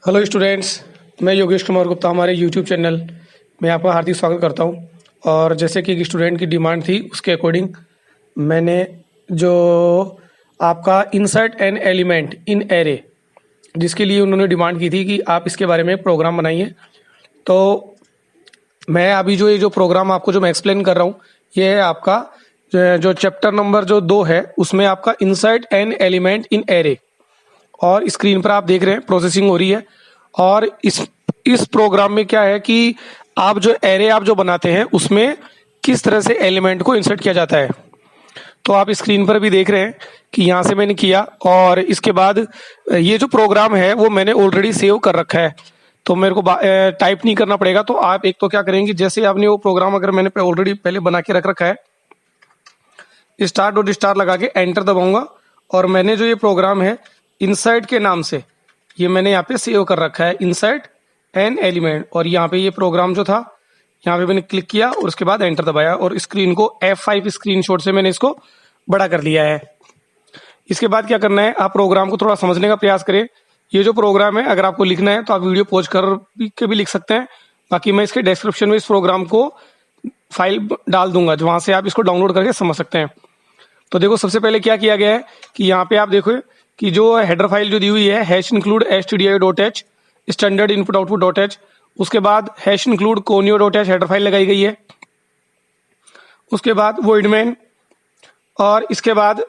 Hello students, मैं योगेश कुमार गुप्ता हमारे YouTube channel में आपका हार्दिक स्वागत करता हूं। और जैसे कि एक स्टूडेंट की डिमांड थी उसके अकॉर्डिंग मैंने जो आपका insert an element in array, जिसके लिए उन्होंने डिमांड की थी कि आप इसके बारे में प्रोग्राम बनाइए। तो मैं अभी जो ये जो प्रोग्राम आपको जो मैं एक्सप्लेन कर रहा हूँ, ये है आपका जो चैप्टर नंबर जो 2 है उसमें आपका insert an element in array. और स्क्रीन पर आप देख रहे हैं प्रोसेसिंग हो रही है। और इस प्रोग्राम में क्या है कि आप जो एरे आप जो बनाते हैं उसमें किस तरह से एलिमेंट को इंसर्ट किया जाता है। तो आप स्क्रीन पर भी देख रहे हैं कि यहाँ से मैंने किया, और इसके बाद ये जो प्रोग्राम है वो मैंने ऑलरेडी सेव कर रखा है, तो मेरे को टाइप नहीं करना पड़ेगा। तो आप एक तो क्या करेंगे, जैसे आपने वो प्रोग्राम अगर मैंने ऑलरेडी पहले बना के रख रखा है, स्टार डॉट स्टार लगा के एंटर दबाऊंगा और मैंने जो ये प्रोग्राम है इंसर्ट के नाम से ये मैंने यहाँ पे सेव कर रखा है, इंसर्ट एन एलिमेंट। और यहाँ पे ये प्रोग्राम जो था यहाँ पे मैंने क्लिक किया और उसके बाद एंटर दबाया और स्क्रीन को F5 स्क्रीनशॉट से मैंने इसको बड़ा कर लिया है। इसके बाद क्या करना है, आप प्रोग्राम को थोड़ा समझने का प्रयास करें। ये जो प्रोग्राम है अगर आपको लिखना है तो आप वीडियो पॉज कर के भी लिख सकते हैं, बाकी मैं इसके डिस्क्रिप्शन में इस प्रोग्राम को फाइल डाल दूंगा वहां से आप इसको डाउनलोड करके समझ सकते हैं। तो देखो सबसे पहले क्या किया गया है कि यहाँ पे आप देखो कि जो हेडर फाइल जो दी हुई है hash include stdio.h standard input output dot H, उसके बाद hash include conio dot H header file लगाई गई है। उसके बाद वॉइडमैन, और इसके बाद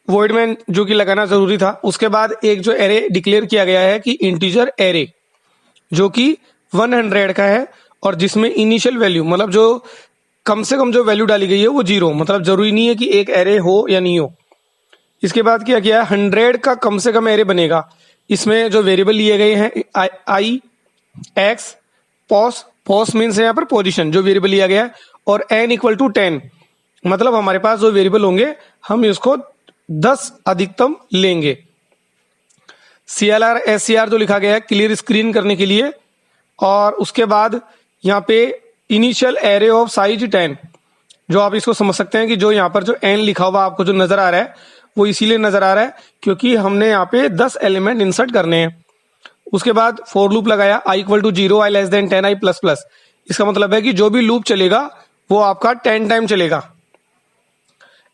वॉइडमैन जो कि लगाना जरूरी था। उसके बाद एक जो एरे डिक्लेयर किया गया है कि इंटीजर एरे जो कि 100 का है और जिसमें इनिशियल वैल्यू मतलब जो कम से कम जो वैल्यू डाली गई है वो 0, मतलब जरूरी नहीं है कि एक एरे हो या नहीं हो। इसके बाद क्या किया, 100 का कम से कम एरे बनेगा। इसमें जो वेरिएबल लिए गए हैं आई एक्स पॉस मीन्स है यहाँ पर पोजीशन जो वेरिएबल लिया गया है, और n इक्वल टू 10, मतलब हमारे पास जो वेरिएबल होंगे हम इसको 10 अधिकतम लेंगे। CLR SCR जो लिखा गया है क्लियर स्क्रीन करने के लिए। और उसके बाद यहाँ पे इनिशियल एरे ऑफ साइज 10, जो आप इसको समझ सकते हैं कि जो यहाँ पर जो n लिखा हुआ आपको जो नजर आ रहा है वो इसीलिए नजर आ रहा है क्योंकि हमने यहाँ पे 10 एलिमेंट इंसर्ट करने हैं। उसके बाद फॉर लूप लगाया i equal to 0 i less than 10 i plus plus. इसका मतलब है कि जो भी लूप चलेगा वो आपका 10 टाइम चलेगा।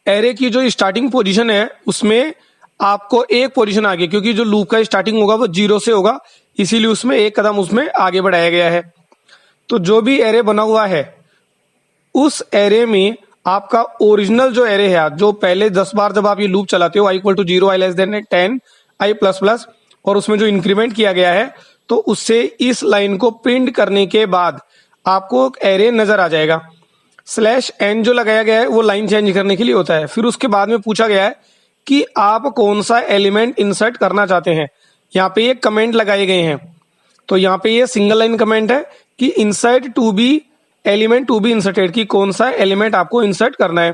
एरे की जो स्टार्टिंग पोजीशन है उसमें आपको एक पोजीशन आगे, क्योंकि जो लूप का स्टार्टिंग होगा वो 0 से होगा, इसीलिए उसमें एक कदम उसमें आगे बढ़ाया गया है। तो जो भी एरे बना हुआ है उस एरे में आपका ओरिजिनल जो एरे है जो पहले 10 बार जब आप ये लूप चलाते हो i equal to 0 i less than 10 i plus plus, और उसमें जो इंक्रीमेंट किया गया है तो उससे इस लाइन को प्रिंट करने के बाद आपको एरे नजर आ जाएगा। /n जो लगाया गया है वो लाइन चेंज करने के लिए होता है। फिर उसके बाद में पूछा गया है कि आप कौन सा एलिमेंट इंसर्ट करना चाहते हैं। यहाँ पे ये कमेंट लगाए गए हैं, तो यहाँ पे ये सिंगल लाइन कमेंट है कि insert to be element to be inserted, की कौन सा एलिमेंट आपको इंसर्ट करना है।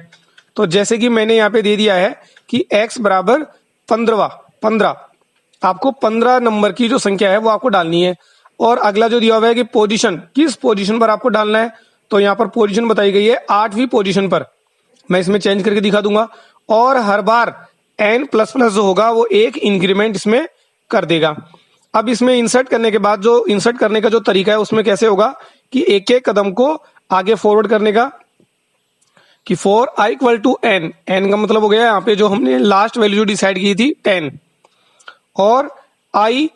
तो जैसे कि मैंने यहाँ पे दे दिया है कि x बराबर 15, आपको 15 नंबर की जो संख्या है वो आपको डालनी है। और अगला जो दिया हुआ है कि पोजीशन, किस पोजीशन पर आपको डालना है, तो यहाँ पर पोजीशन बताई गई है 8वीं पोजीशन पर। मैं इसमें चेंज करके दिखा दूंगा। और हर बार n प्लस प्लस जो होगा वो एक इंक्रीमेंट इसमें कर देगा। अब इसमें इंसर्ट करने के बाद जो इंसर्ट करने का जो तरीका है उसमें कैसे होगा कि एक एक कदम को आगे फॉरवर्ड करने का, कि for i equal to n का मतलब हो गया यहाँ पे जो हमने लास्ट वैल्यू जो डिसाइड की थी 10, और i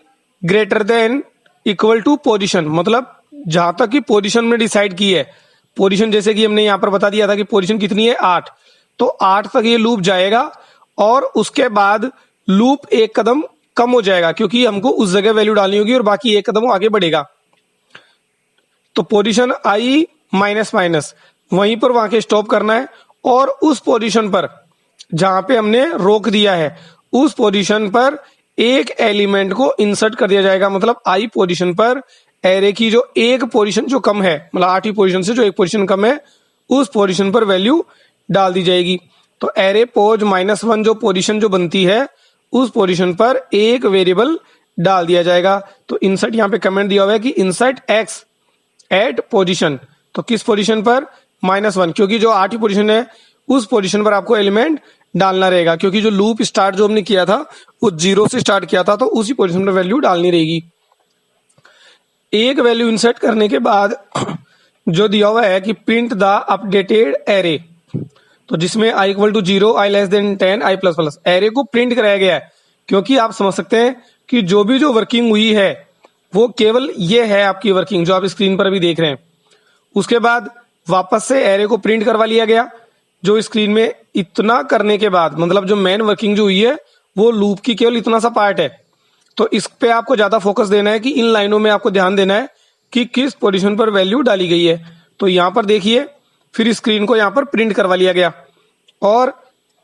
greater than equal to position, मतलब जहां तक की पोजीशन में डिसाइड की है। पोजीशन जैसे कि हमने यहाँ पर बता दिया था कि पोजीशन कितनी है 8, तो 8 तक ये लूप जाएगा और उसके बाद लूप एक कदम कम हो जाएगा क्योंकि हमको उस जगह वैल्यू डालनी होगी और बाकी एक कदम आगे बढ़ेगा। तो पोजीशन i माइनस माइनस वहीं पर वहां के स्टॉप करना है, और उस पोजीशन पर जहां पे हमने रोक दिया है उस पोजीशन पर एक एलिमेंट को इंसर्ट कर दिया जाएगा। मतलब i पोजीशन पर एरे की जो एक पोजीशन जो कम है, मतलब 8वीं पोजीशन से जो एक पोजीशन कम है उस पोजीशन पर वैल्यू डाल दी जाएगी। तो एरे पोज -1 जो पोजीशन जो बनती है उस पोजीशन पर एक वेरिएबल डाल दिया जाएगा। तो इंसर्ट यहाँ पे कमेंट दिया हुआ है कि इंसर्ट x एट पोजीशन, तो किस पोजीशन पर -1, क्योंकि जो 8वीं पोजीशन है उस पोजीशन पर आपको एलिमेंट डालना रहेगा, क्योंकि जो लूप स्टार्ट जो हमने किया था वो 0 से स्टार्ट किया था तो उसी पोजीशन पर वैल्यू डालनी रहेगी। एक वैल्यू इंसर्ट करने के बाद जो दिया हुआ है कि प्रिंट द अपडेटेड एरे, तो जिसमें i equal to 0, i less than 10, i plus plus, array को प्रिंट कराया गया है। क्योंकि आप समझ सकते हैं कि जो वर्किंग हुई है वो केवल ये है आपकी वर्किंग जो आप स्क्रीन पर अभी देख रहे हैं। उसके बाद वापस से एरे को प्रिंट करवा लिया गया, जो स्क्रीन में इतना करने के बाद मतलब जो मेन वर्किंग जो हुई है वो लूप की केवल इतना सा पार्ट है। तो इस पे आपको ज्यादा फोकस देना है कि इन लाइनों में आपको ध्यान देना है कि किस पोजीशन पर वैल्यू डाली गई है। तो यहाँ पर देखिए, फिर स्क्रीन को यहाँ पर प्रिंट करवा लिया गया और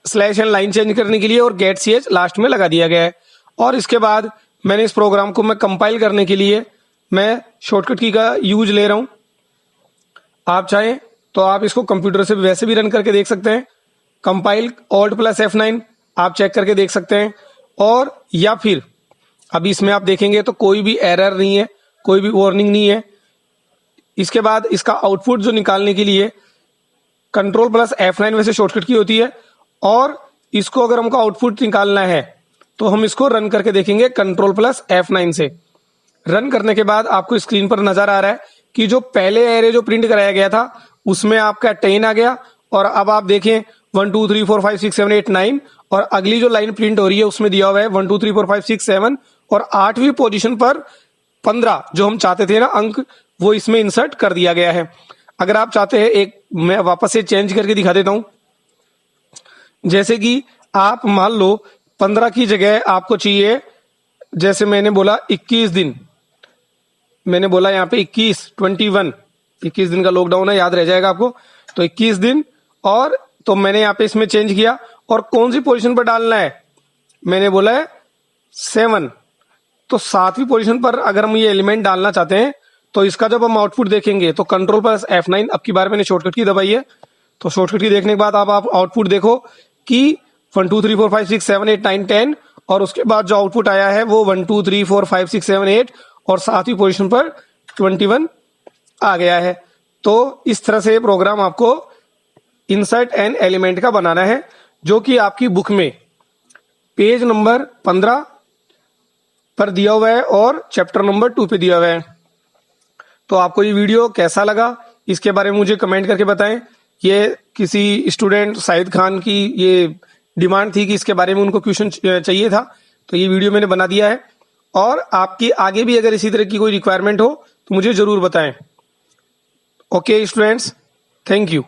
स्लैश एंड लाइन चेंज करने के लिए और गेट ch लास्ट में लगा दिया गया है। और इसके बाद मैंने इस प्रोग्राम को मैं कंपाइल करने के लिए मैं शॉर्टकट की का यूज ले रहा हूं। आप चाहें तो आप इसको कंप्यूटर से वैसे भी रन करके देख सकते हैं, कंपाइल Alt + F9 आप चेक करके देख सकते हैं। और या फिर अभी इसमें आप देखेंगे तो कोई भी एरर नहीं है, कोई भी वार्निंग नहीं है। इसके बाद इसका आउटपुट जो निकालने के लिए Ctrl + F9 वैसे शॉर्टकट की होती है, और इसको अगर हमको आउटपुट निकालना है तो हम इसको रन करके देखेंगे Ctrl + F9 से। रन करने के बाद आपको स्क्रीन पर नजर आ रहा है कि जो पहले एरे जो प्रिंट कराया गया था उसमें आपका 10 आ गया, और अब आप देखें 1 2 3 4 5 6 7 8 9, और अगली जो लाइन प्रिंट हो रही है उसमें दिया हुआ है 1 2 3 4 5 6 7, और 8वीं पोजीशन पर 15 जो हम चाहते थे ना अंक, वो इसमें इंसर्ट कर दिया गया है। अगर आप चाहते हैं, एक मैं वापस से चेंज करके दिखा देता हूं। जैसे कि आप मान लो 15 की जगह आपको चाहिए, जैसे मैंने बोला 21 दिन, मैंने बोला यहाँ पे 21 दिन का लॉकडाउन है, याद रह जाएगा आपको। तो 21 दिन, और तो मैंने यहाँ पे इसमें चेंज किया, और कौन सी पोजीशन पर डालना है मैंने बोला है 7। तो 7वीं पोजीशन पर अगर हम ये एलिमेंट डालना चाहते हैं तो इसका जब हम आउटपुट देखेंगे तो Ctrl + F9, अब की बार मैंने शॉर्टकट की दबाई है, तो शॉर्टकट की देखने के बाद आप आउटपुट देखो कि 1 2 3 4 5 6 7 8 9 10, और उसके बाद जो आउटपुट आया है वो 1 2 3 4 5 6 7 8, और 7वीं पोजीशन पर 21 आ गया है। तो इस तरह से प्रोग्राम आपको इंसर्ट एन एलिमेंट का बनाना है, जो कि आपकी बुक में पेज नंबर 15 पर दिया हुआ है और चैप्टर नंबर 2 पे दिया हुआ है। तो आपको ये वीडियो कैसा लगा इसके बारे में मुझे कमेंट करके बताएं। ये किसी स्टूडेंट साहिद खान की ये डिमांड थी कि इसके बारे में उनको क्वेश्चन चाहिए था, तो ये वीडियो मैंने बना दिया है। और आपकी आगे भी अगर इसी तरह की कोई रिक्वायरमेंट हो तो मुझे जरूर बताएं। Okay students, thank you.